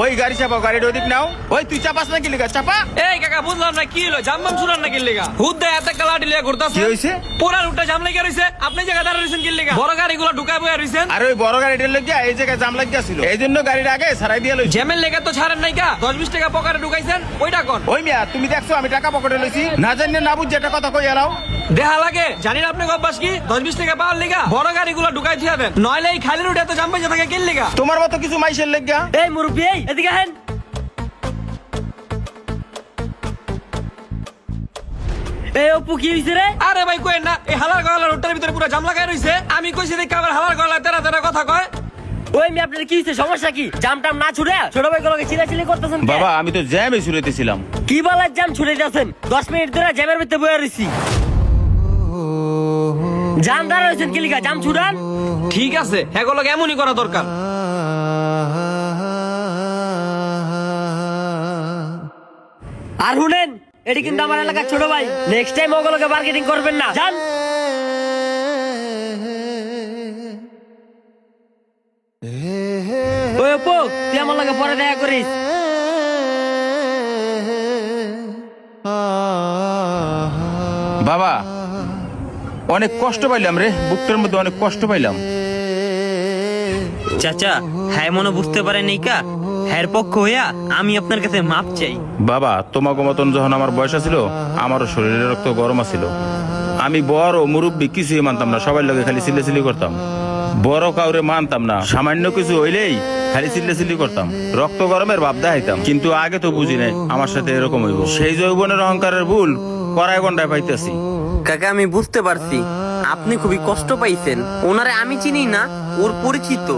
ওই গাড়ি চাপাও, গাড়িটা ওদিক নাও। ওই তুই চাপাস না কি লিগা? চাপা। এই কাকা বুঝলাম না কি হলো, জাম্বাম শুনান না কি লেগা? হুদ্দা এত কালা ডিলিয়া ঘুরতাছে। কি হইছে? পুরা রুটটা জাম লাগা রইছে, আপনি জায়গা দাঁড়া রইছেন কি লেগা? বড় গাড়িগুলো ঢুকায় বইয়া রইছেন। আর ওই বড় গাড়িটার লাগিয়া এই জায়গায় জাম লাগিয়া ছিল, এই জন্য গাড়িটা আগে ছাড়াই দিয়ে লইছি। জ্যামের লেগা তো ছাড়েন নাই কা? 10-20 টাকা পকেটে ঢুকাইছেন, ওইটা কোন? ওই মিয়া তুমি দেখছো আমি টাকা পকেটে লইছি, না জানি না বুঝ যেটা কথা কই এলাও। দেখা লাগে জানি না আপনি অভ্যাস কি 10-20 টাকা পাওয়ার লেগা বড় গাড়িগুলো ঢুকাই থিয়া দেন, নইলে এই খালি রুটে তো জাম বাইজা থাকে কি লেগা? তোমার মতো কিছু মাইশের লাগিয়া। এই মুরব্বি, এই এদিকে আহেন। এই অপু কি হইছে রে? আরে ভাই কই না, এই হালার গলা রুটের ভিতরে পুরো জাম লাগাই রইছে। আমি কইছি দেখি আবার হালার গলা তেরা তেরা কথা কয়। ওই মি আপনার কি হইছে, সমস্যা কি? জাম টাম না ছুড়ে ছোট ভাই গুলোকে চিল্লাচিল্লি করতেছেন কেন? বাবা আমি তো জ্যামে ছুড়াইতেছিলাম। কি বলার জাম ছুড়ে যাচ্ছেন? 10 মিনিট ধরে জ্যামের ভিতরে বইয়া রইছি। জাম দাঁড়া রইছেন কি লিগা? জাম ছুড়ান। ঠিক আছে, এগুলো এমনই করা দরকার। আর শুনেন, এটি কিন্তু আমার এলাকার ছোট ভাই, নেক্সট টাইম ওগুলোকে মার্কেটিং করবেন না, জান। ওই অপু, তুই আমার লগে পরে দেখা করিস। বাবা অনেক কষ্ট পাইলাম রে, বুকটার মধ্যে অনেক কষ্ট পাইলাম। চাচা, হ্যাঁ মনে বুঝতে পারেন এই কা হ্যার পক্ষ হইয়া আমি আপনার কাছে মাপ চাই। বাবা তোমাকে মতন যখন আমার বয়স ছিল, আমারও শরীরের রক্ত গরম ছিল। আমি বড় মুরব্বী কিছুই মানতাম না, সবাই লগে খালি চিল্লাচিল্লি করতাম। বড় কাউরে মানতাম না, সামান্য কিছু হইলেই খালি চিল্লাচিল্লি করতাম, রক্ত গরমের ভাব দেখাইতাম। কিন্তু আগে তো বুঝি নাই আমার সাথে এরকম হইব। সেই যৌবনের অহংকারের ভুল কড়াই গন্ডায় পাইতেছি। কাকা আমি বুঝতে পারছি আপনি খুবই কষ্ট পাইছেন। ওনারে আমি চিনি না, ওর পরিচিত।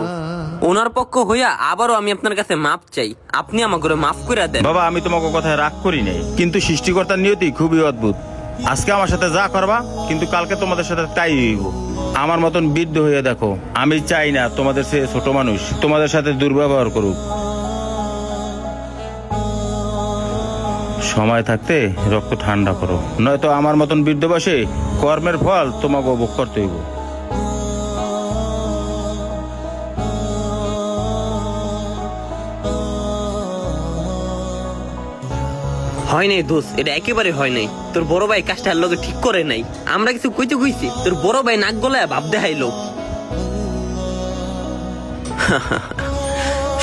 ওনার পক্ষ হইয়া আবারও আমি আপনার কাছে মাপ চাই, আপনি আমাকে মাফ করে দেন। বাবা আমি তোমাকে কথায় রাগ করি নাই, কিন্তু সৃষ্টিকর্তার নিয়তি খুবই অদ্ভুত। আজকে আমার সাথে যা করবা, কিন্তু কালকে তোমাদের সাথে তাই হইব। আমার মতন বৃদ্ধ হয়ে দেখো, আমি চাই না তোমাদের সে ছোট মানুষ তোমাদের সাথে দুর্ব্যবহার করুক। সময় থাকতে রক্ত ঠান্ডা করো, নয়তো আমার মতন বৃদ্ধ বয়সে কর্মের ফল তোমাকে ভোগ করতে হইব। হয় নাই দোষ, এটা একেবারে হয় নাই। তোর বড় ভাই কাজটা আর লোকে ঠিক করে নাই। আমরা কিছু কইতে কইছি, তোর বড় ভাই নাক গলায় ভাব দেখাইলো।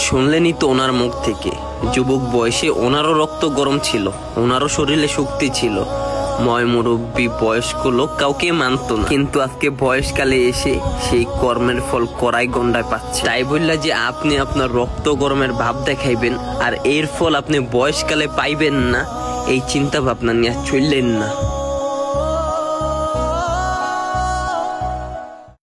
শুনলেনই তো ওনার মুখ থেকে, যুবক বয়সে ওনারও রক্ত গরম ছিল, ওনারও শরীরে শক্তি ছিল। ময় মুরব্বী বয়স্ক লোক কাউকে মানত না, কিন্তু আজকে বয়সকালে এসে সেই কর্মের ফল কড়াই গন্ডায় পাচ্ছে। তাই বললা যে আপনি আপনার রক্ত গরমের ভাব দেখাইবেন, আর এর ফল আপনি বয়সকালে পাইবেন না, এই চিন্তা ভাবনা নিয়ে চললেন না।